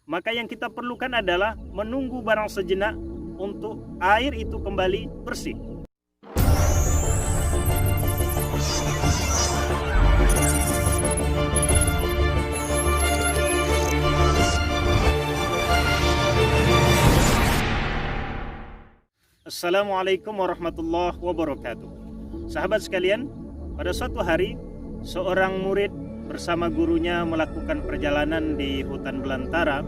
maka yang kita perlukan adalah menunggu barang sejenak untuk air itu kembali bersih. Assalamualaikum warahmatullahi wabarakatuh. Sahabat sekalian, pada suatu hari seorang murid bersama gurunya melakukan perjalanan di hutan belantara,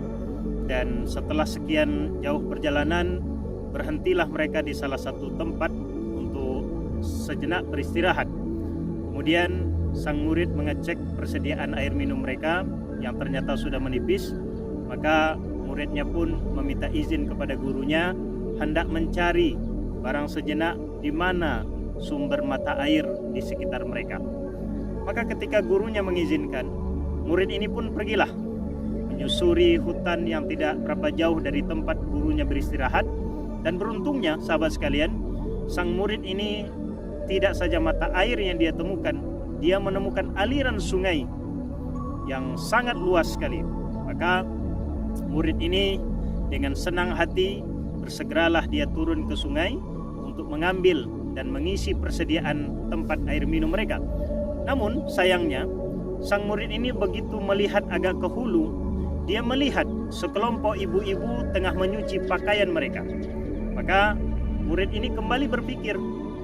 dan setelah sekian jauh perjalanan berhentilah mereka di salah satu tempat untuk sejenak beristirahat. Kemudian sang murid mengecek persediaan air minum mereka yang ternyata sudah menipis. Maka muridnya pun meminta izin kepada gurunya hendak mencari barang sejenak di mana sumber mata air di sekitar mereka. Maka ketika gurunya mengizinkan, murid ini pun pergilah menyusuri hutan yang tidak berapa jauh dari tempat gurunya beristirahat. Dan beruntungnya sahabat sekalian, sang murid ini tidak saja mata air yang dia temukan, dia menemukan aliran sungai yang sangat luas sekali. Maka murid ini dengan senang hati bersegeralah dia turun ke sungai untuk mengambil dan mengisi persediaan tempat air minum mereka. Namun sayangnya sang murid ini begitu melihat agak ke hulu, dia melihat sekelompok ibu-ibu tengah menyuci pakaian mereka. Maka murid ini kembali berpikir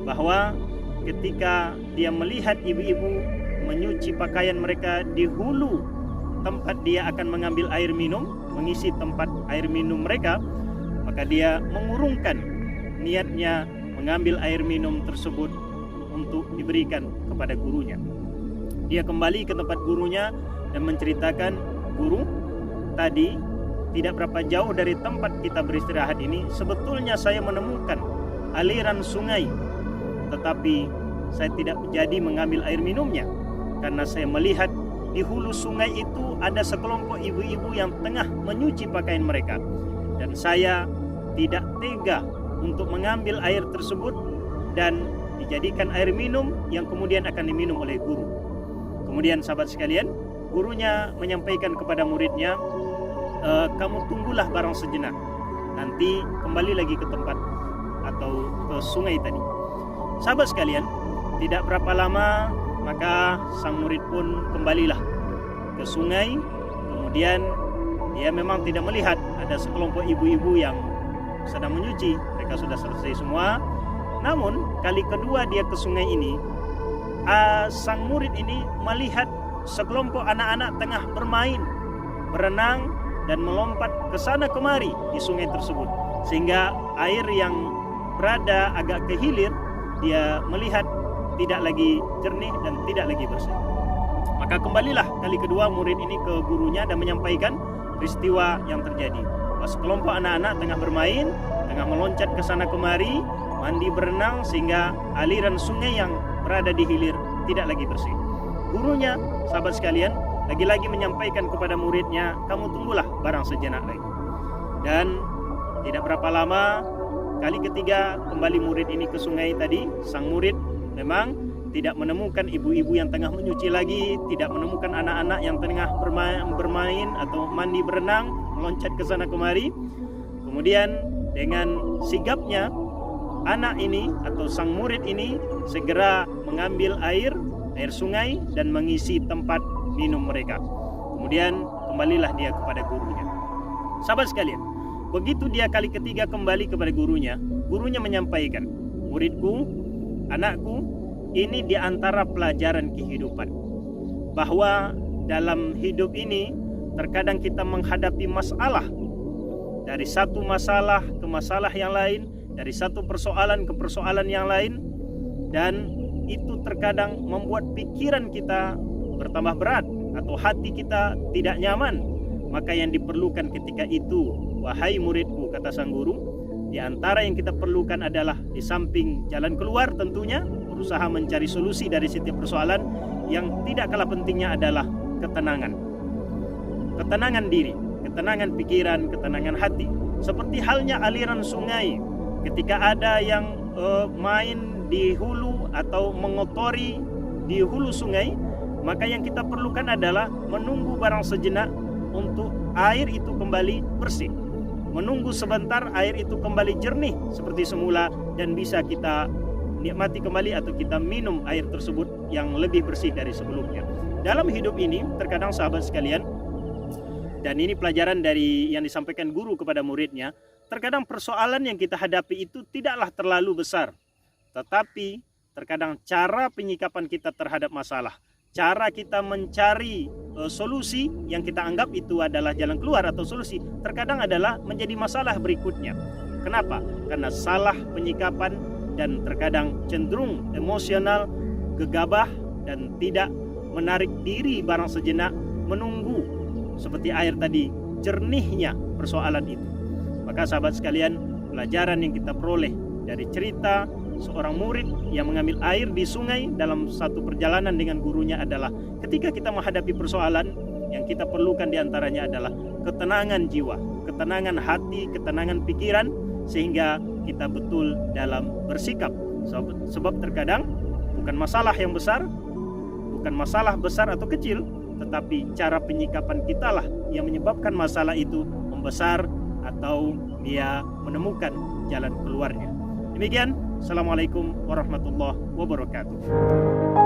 bahwa ketika dia melihat ibu-ibu menyuci pakaian mereka di hulu tempat dia akan mengambil air minum, mengisi tempat air minum mereka, maka dia mengurungkan niatnya mengambil air minum tersebut untuk diberikan kepada gurunya. Dia kembali ke tempat gurunya dan menceritakan, "Guru, tadi tidak berapa jauh dari tempat kita beristirahat ini, sebetulnya saya menemukan aliran sungai, tetapi saya tidak jadi mengambil air minumnya karena saya melihat di hulu sungai itu ada sekelompok ibu-ibu yang tengah menyuci pakaian mereka, dan saya tidak tega untuk mengambil air tersebut dan dijadikan air minum yang kemudian akan diminum oleh guru." Kemudian sahabat sekalian, gurunya menyampaikan kepada muridnya, "Kamu tunggulah barang sejenak, nanti kembali lagi ke tempat atau ke sungai tadi." Sahabat sekalian, tidak berapa lama maka sang murid pun kembalilah ke sungai. Kemudian dia memang tidak melihat ada sekelompok ibu-ibu yang sedang menyuci, mereka sudah selesai semua. Namun kali kedua dia ke sungai ini, sang murid ini melihat sekelompok anak-anak tengah bermain, berenang dan melompat ke sana kemari di sungai tersebut, sehingga air yang berada agak ke hilir dia melihat tidak lagi jernih dan tidak lagi bersih. Maka kembalilah kali kedua murid ini ke gurunya dan menyampaikan peristiwa yang terjadi. Sekelompok anak-anak tengah bermain, tengah meloncat ke sana kemari, mandi berenang, sehingga aliran sungai yang berada di hilir tidak lagi bersih. Gurunya, sahabat sekalian, lagi-lagi menyampaikan kepada muridnya, "Kamu tunggulah barang sejenak lagi." Dan tidak berapa lama, kali ketiga kembali murid ini ke sungai tadi. Sang murid memang tidak menemukan ibu-ibu yang tengah menyuci lagi, tidak menemukan anak-anak yang tengah bermain atau mandi berenang, meloncat ke sana kemari. Kemudian dengan sigapnya anak ini atau sang murid ini segera mengambil air sungai dan mengisi tempat minum mereka. Kemudian kembalilah dia kepada gurunya. Sahabat sekalian, begitu dia kali ketiga kembali kepada gurunya, gurunya menyampaikan, "Muridku, anakku, ini di antara pelajaran kehidupan, bahwa dalam hidup ini terkadang kita menghadapi masalah, dari satu masalah ke masalah yang lain, dari satu persoalan ke persoalan yang lain, dan itu terkadang membuat pikiran kita bertambah berat atau hati kita tidak nyaman. Maka yang diperlukan ketika itu, wahai muridku," kata sang guru, "di antara yang kita perlukan adalah di samping jalan keluar tentunya, berusaha mencari solusi dari setiap persoalan, yang tidak kalah pentingnya adalah ketenangan. Ketenangan diri, ketenangan pikiran, ketenangan hati. Seperti halnya aliran sungai, ketika ada yang main di hulu atau mengotori di hulu sungai, maka yang kita perlukan adalah menunggu barang sejenak untuk air itu kembali bersih. Menunggu sebentar air itu kembali jernih seperti semula dan bisa kita nikmati kembali atau kita minum air tersebut yang lebih bersih dari sebelumnya. Dalam hidup ini terkadang sahabat sekalian, dan ini pelajaran dari yang disampaikan guru kepada muridnya, terkadang persoalan yang kita hadapi itu tidaklah terlalu besar, tetapi terkadang cara penyikapan kita terhadap masalah, cara kita mencari solusi yang kita anggap itu adalah jalan keluar atau solusi, terkadang adalah menjadi masalah berikutnya. Kenapa? Karena salah penyikapan dan terkadang cenderung emosional, gegabah, dan tidak menarik diri barang sejenak, menunggu seperti air tadi, jernihnya persoalan itu. Maka sahabat sekalian, pelajaran yang kita peroleh dari cerita seorang murid yang mengambil air di sungai dalam satu perjalanan dengan gurunya adalah ketika kita menghadapi persoalan, yang kita perlukan diantaranya adalah ketenangan jiwa, ketenangan hati, ketenangan pikiran, sehingga kita betul dalam bersikap. Sebab terkadang bukan masalah yang besar, bukan masalah besar atau kecil, tetapi cara penyikapan kita lah yang menyebabkan masalah itu membesar atau dia menemukan jalan keluarnya. Demikian, Assalamualaikum warahmatullahi wabarakatuh.